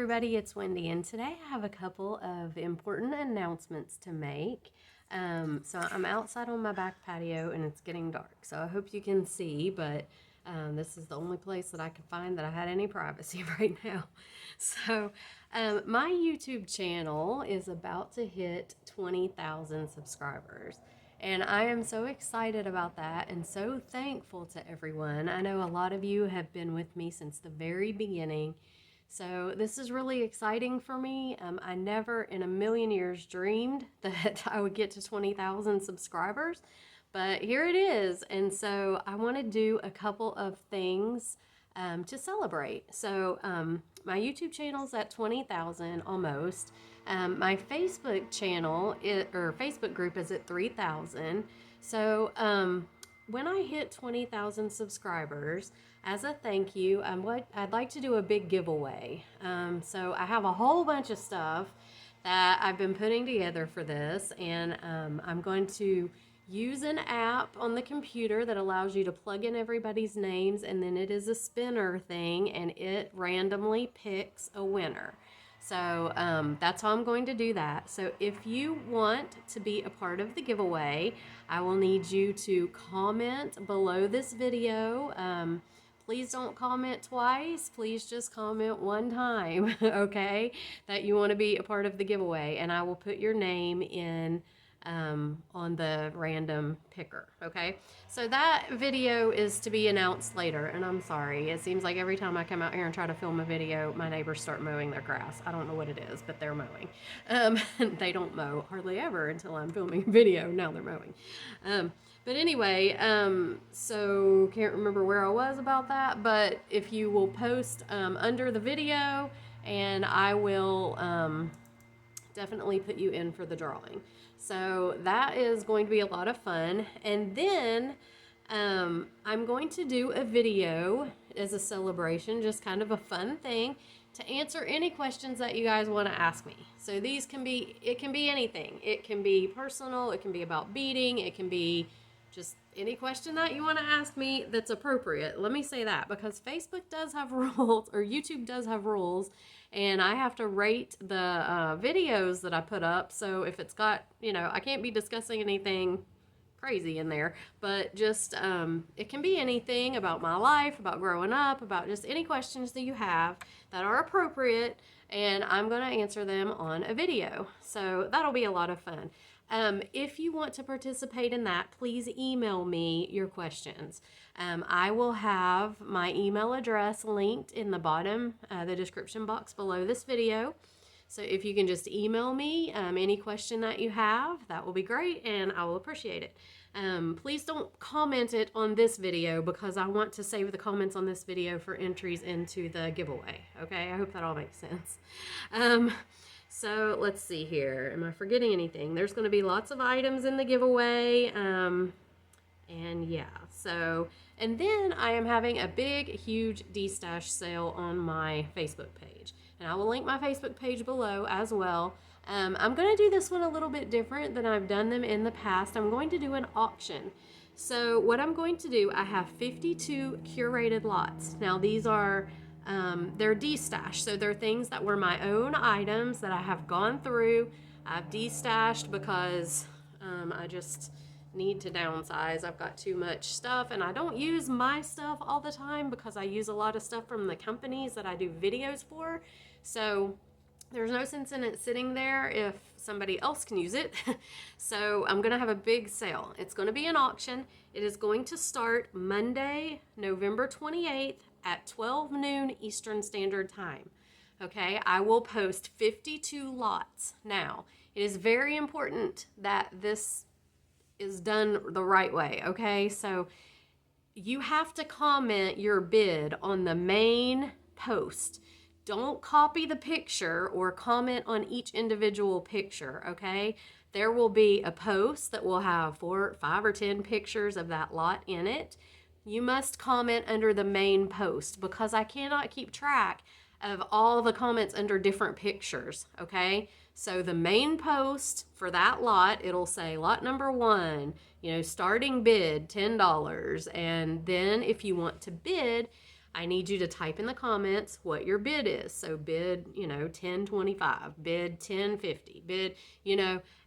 everybody, it's Wendy, and today I have a couple of important announcements to make. So I'm outside on my back patio and it's getting dark, so I hope you can see, but this is the only place that I could find that I had any privacy right now. So my YouTube channel is about to hit 20,000 subscribers. And I am so excited about that and so thankful to everyone. I know a lot of you have been with me since the very beginning. So this is really exciting for me. I never in a million years dreamed that I would get to 20,000 subscribers, but here it is. And so I want to do a couple of things to celebrate. So my YouTube channel's at 20,000 almost. My Facebook channel or Facebook group is at 3,000. So when I hit 20,000 subscribers, as a thank you, I'd like to do a big giveaway. So I have a whole bunch of stuff that I've been putting together for this, and I'm going to use an app on the computer that allows you to plug in everybody's names, and then it is a spinner thing, and it randomly picks a winner. So that's how I'm going to do that. So if you want to be a part of the giveaway, I will need you to comment below this video. Please don't comment twice. Please just comment one time, okay, that you want to be a part of the giveaway, and I will put your name in on the random picker, okay? So that video is to be announced later, and I'm sorry. It seems like every time I come out here and try to film a video, my neighbors start mowing their grass. I don't know what it is, but they're mowing. They don't mow hardly ever until I'm filming a video. Now they're mowing. But anyway, so can't remember where I was about that, but if you will post under the video, and I will definitely put you in for the drawing. So that is going to be a lot of fun. And then I'm going to do a video as a celebration, just kind of a fun thing, to answer any questions that you guys want to ask me. So it can be anything. It can be personal, it can be about beading, it can be just any question that you want to ask me that's appropriate. Let me say that, because Facebook does have rules, or YouTube does have rules, and I have to rate the videos that I put up. So if it's got, I can't be discussing anything crazy in there, but just it can be anything about my life, about growing up, about just any questions that you have that are appropriate, and I'm going to answer them on a video. So that'll be a lot of fun. If you want to participate in that, please email me your questions. I will have my email address linked in the bottom, the description box below this video. So if you can just email me any question that you have, that will be great, and I will appreciate it. Please don't comment it on this video, because I want to save the comments on this video for entries into the giveaway. Okay, I hope that all makes sense. So let's see here. Am I forgetting anything? There's going to be lots of items in the giveaway. And yeah, and then I am having a big, huge D-Stash sale on my Facebook page. And I will link my Facebook page below as well. I'm going to do this one a little bit different than I've done them in the past. I'm going to do an auction. So what I'm going to do, I have 52 curated lots. Now these are they're de-stashed, so they're things that were my own items that I have gone through. I've de-stashed because I just need to downsize. I've got too much stuff, and I don't use my stuff all the time because I use a lot of stuff from the companies that I do videos for. So there's no sense in it sitting there if somebody else can use it. So I'm going to have a big sale. It's going to be an auction. It is going to start Monday, November 28th at 12 noon Eastern Standard Time. Okay, I will post 52 lots. Now, it is very important that this is done the right way, okay? So you have to comment your bid on the main post. Don't copy the picture or comment on each individual picture, okay? There will be a post that will have 4, 5, or 10 pictures of that lot in it. You must comment under the main post, because I cannot keep track of all the comments under different pictures, okay? So the main post for that lot, it'll say lot number 1, starting bid $10. And then if you want to bid, I need you to type in the comments what your bid is. So bid, 1025, bid 1050, bid,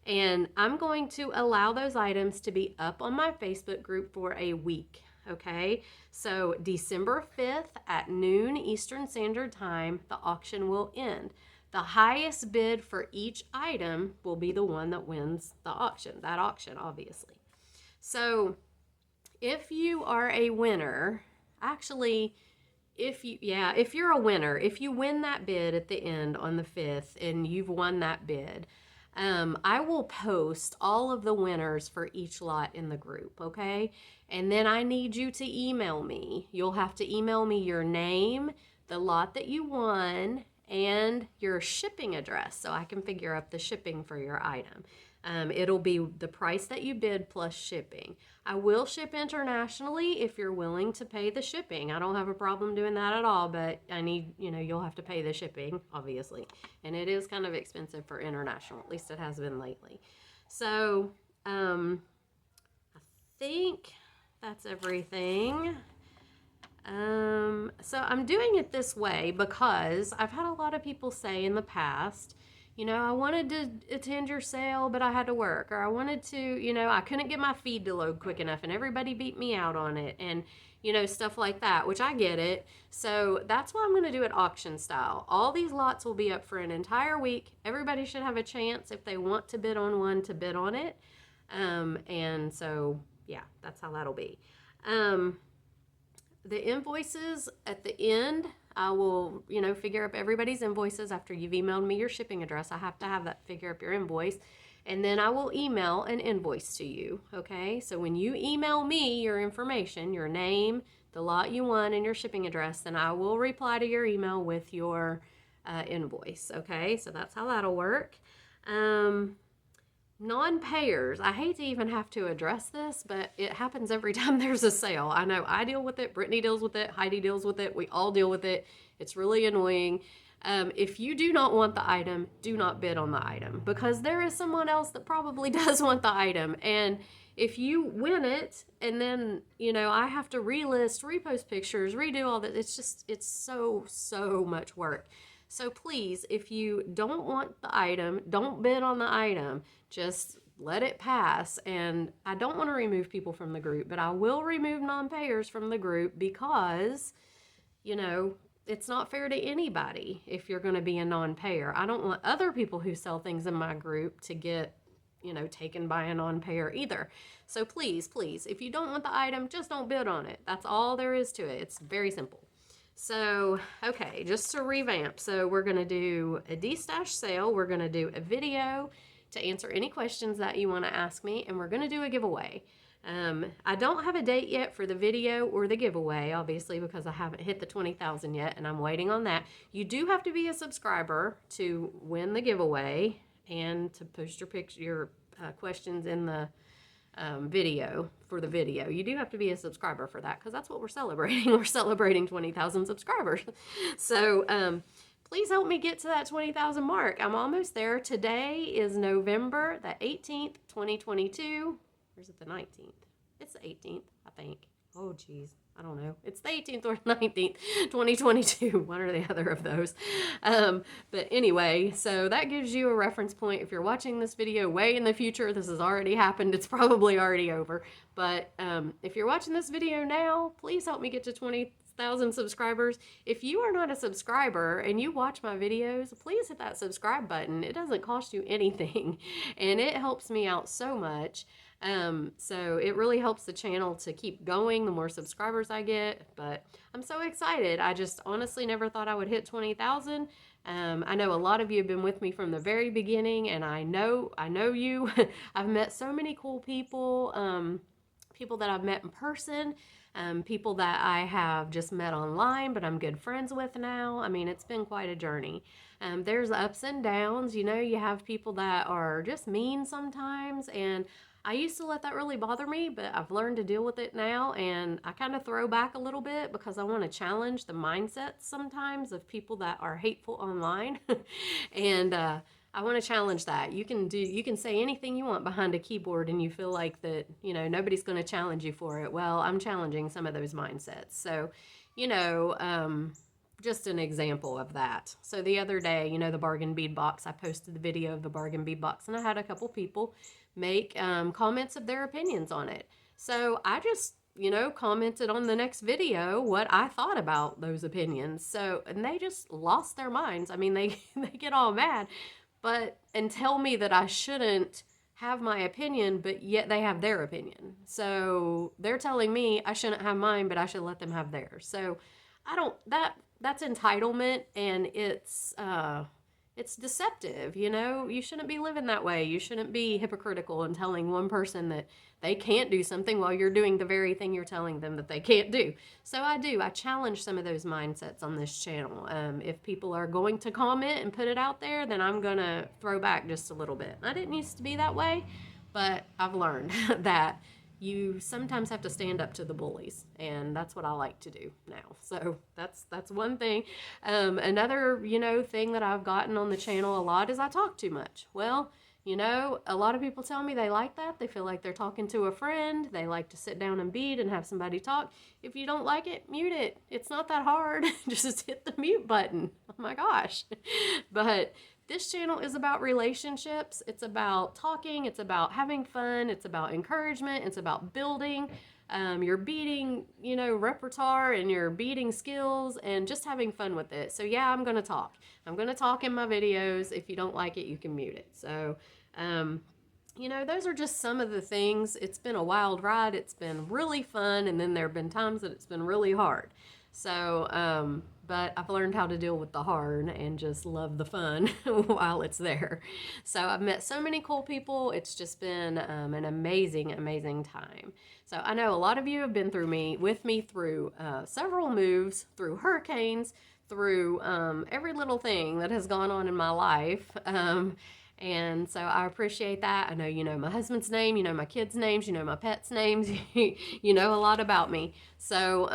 and I'm going to allow those items to be up on my Facebook group for a week. Okay, so December 5th at noon Eastern Standard Time, the auction will end. The highest bid for each item will be the one that wins that auction, obviously. So if you are a winner, actually, if you're a winner, if you win that bid at the end on the 5th and you've won that bid, I will post all of the winners for each lot in the group, okay? And then I need you to email me. You'll have to email me your name, the lot that you won, and your shipping address so I can figure out the shipping for your item. It'll be the price that you bid plus shipping. I will ship internationally if you're willing to pay the shipping. I don't have a problem doing that at all, but I need, you'll have to pay the shipping, obviously. And it is kind of expensive for international, at least it has been lately. So, I think that's everything. So I'm doing it this way because I've had a lot of people say in the past, I wanted to attend your sale, but I had to work, or I wanted to, I couldn't get my feed to load quick enough and everybody beat me out on it, and, stuff like that, which I get it. So that's why I'm going to do it auction style. All these lots will be up for an entire week. Everybody should have a chance if they want to bid on one to bid on it. And so, yeah, that's how that'll be. The invoices at the end, I will, figure up everybody's invoices after you've emailed me your shipping address. I have to have that figure up your invoice. And then I will email an invoice to you, okay? So when you email me your information, your name, the lot you won, and your shipping address, then I will reply to your email with your invoice, okay? So that's how that'll work. Non-payers, I hate to even have to address this, but it happens every time there's a sale. I know I deal with it, Brittany deals with it, Heidi deals with it, we all deal with it. It's really annoying. If you do not want the item, do not bid on the item, because there is someone else that probably does want the item. And if you win it and then, I have to relist, repost pictures, redo all that, it's so much work. So please, if you don't want the item, don't bid on the item. Just let it pass. And I don't want to remove people from the group, but I will remove non-payers from the group because, it's not fair to anybody if you're going to be a non-payer. I don't want other people who sell things in my group to get, taken by a non-payer either. So please, if you don't want the item, just don't bid on it. That's all there is to it. It's very simple. So, okay, just to revamp. So we're going to do a D-Stash sale. We're going to do a video to answer any questions that you want to ask me, and we're going to do a giveaway. I don't have a date yet for the video or the giveaway, obviously, because I haven't hit the 20,000 yet, and I'm waiting on that. You do have to be a subscriber to win the giveaway and to post your questions in the video for the video. You do have to be a subscriber for that, because that's what we're celebrating. We're celebrating 20,000 subscribers. So, please help me get to that 20,000 mark. I'm almost there. Today is November the 18th, 2022. Or is it the 19th? It's the 18th, I think. Oh, geez. I don't know. It's the 18th or 19th, 2022. One or the other of those. But anyway, so that gives you a reference point. If you're watching this video way in the future, this has already happened. It's probably already over. But if you're watching this video now, please help me get to 20,000 subscribers. If you are not a subscriber and you watch my videos, please hit that subscribe button. It doesn't cost you anything, and it helps me out so much. So it really helps the channel to keep going the more subscribers I get, but I'm so excited. I just honestly never thought I would hit 20,000. I know a lot of you have been with me from the very beginning, and I know you. I've met so many cool people, people that I've met in person, people that I have just met online, but I'm good friends with now. I mean, it's been quite a journey. There's ups and downs. You have people that are just mean sometimes, and I used to let that really bother me, but I've learned to deal with it now, and I kind of throw back a little bit because I want to challenge the mindsets sometimes of people that are hateful online. And I want to challenge that. You can say anything you want behind a keyboard and you feel like that, nobody's going to challenge you for it. Well, I'm challenging some of those mindsets. So, you know, just an example of that. So the other day, the bargain bead box, I posted the video of the bargain bead box and I had a couple people make comments of their opinions on it. So I just, commented on the next video what I thought about those opinions. So, and they just lost their minds. I mean, they, they get all mad, and tell me that I shouldn't have my opinion, but yet they have their opinion. So they're telling me I shouldn't have mine, but I should let them have theirs. So I don't, that's entitlement, and it's deceptive. You shouldn't be living that way. You shouldn't be hypocritical and telling one person that they can't do something while you're doing the very thing you're telling them that they can't do. So I challenge some of those mindsets on this channel. If people are going to comment and put it out there, then I'm going to throw back just a little bit. I didn't used to be that way, but I've learned that you sometimes have to stand up to the bullies, and that's what I like to do now. So that's one thing. Another, thing that I've gotten on the channel a lot is I talk too much. Well, a lot of people tell me they like that. They feel like they're talking to a friend. They like to sit down and bead and have somebody talk. If you don't like it, mute it. It's not that hard. Just hit the mute button. Oh my gosh. But this channel is about relationships. It's about talking. It's about having fun. It's about encouragement. It's about building your beading, repertoire and your beading skills, and just having fun with it. So yeah, I'm going to talk. I'm going to talk in my videos. If you don't like it, you can mute it. So, those are just some of the things. It's been a wild ride. It's been really fun. And then there have been times that it's been really hard. So, but I've learned how to deal with the hard and just love the fun while it's there. So I've met so many cool people. It's just been an amazing, amazing time. So I know a lot of you have been with me through several moves, through hurricanes, through every little thing that has gone on in my life. And so I appreciate that. I know you know my husband's name, you know my kids' names, you know my pets' names, you know a lot about me. So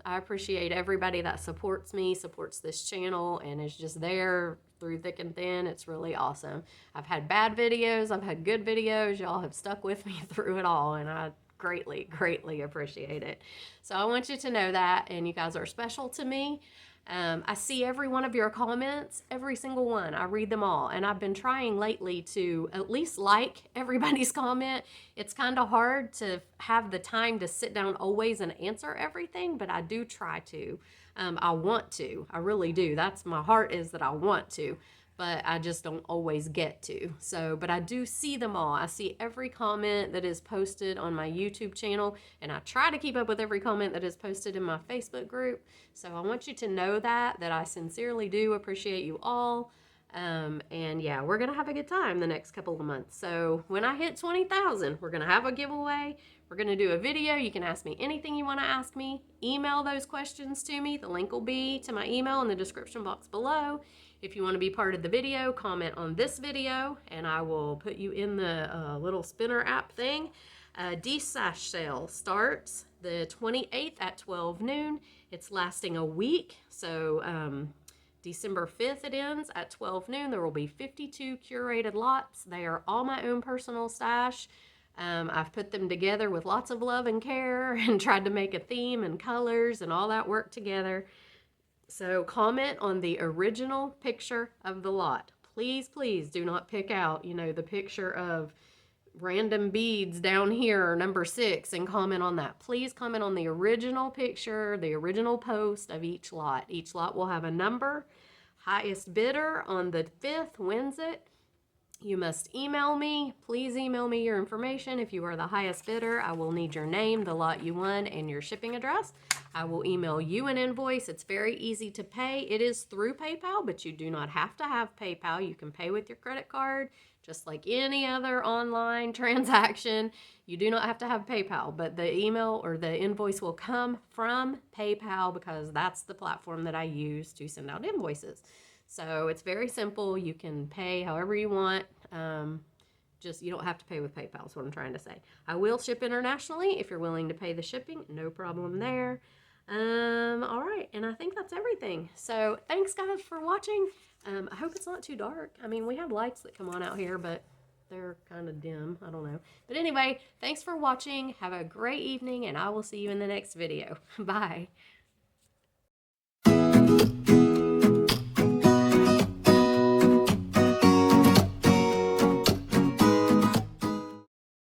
I appreciate everybody that supports me, supports this channel, and is just there through thick and thin. It's really awesome. I've had bad videos, I've had good videos. Y'all have stuck with me through it all, and I greatly, greatly appreciate it. So I want you to know that, and you guys are special to me. I see every one of your comments, every single one. I read them all, and I've been trying lately to at least like everybody's comment. It's kind of hard to have the time to sit down always and answer everything, but I do try to. I want to. I really do. That's my heart, is that I want to, but I just don't always get to. So, but I do see them all. I see every comment that is posted on my YouTube channel, and I try to keep up with every comment that is posted in my Facebook group. So I want you to know that I sincerely do appreciate you all. And yeah, we're going to have a good time the next couple of months. So when I hit 20,000, we're going to have a giveaway. We're going to do a video. You can ask me anything you want to ask me. Email those questions to me. The link will be to my email in the description box below. If you want to be part of the video, comment on this video, and I will put you in the little spinner app thing. D-Sash sale starts the 28th at 12 noon. It's lasting a week, so December 5th it ends at 12 noon. There will be 52 curated lots. They are all my own personal stash. I've put them together with lots of love and care and tried to make a theme and colors and all that work together. So comment on the original picture of the lot. Please, please do not pick out, the picture of random beads down here, number 6, and comment on that. Please comment on the original picture, the original post of each lot. Each lot will have a number. Highest bidder on the 5th wins it. You must email me. Please email me your information. If you are the highest bidder, I will need your name, the lot you won, and your shipping address. I will email you an invoice. It's very easy to pay. It is through PayPal, but you do not have to have PayPal. You can pay with your credit card, just like any other online transaction. You do not have to have PayPal, but the email or the invoice will come from PayPal because that's the platform that I use to send out invoices. So it's very simple. You can pay however you want. Just you don't have to pay with PayPal is what I'm trying to say. I will ship internationally if you're willing to pay the shipping. No problem there. All right, and I think that's everything. So thanks guys for watching. I hope it's not too dark. I mean, we have lights that come on out here, but they're kind of dim. I don't know. But anyway, thanks for watching. Have a great evening, and I will see you in the next video. Bye.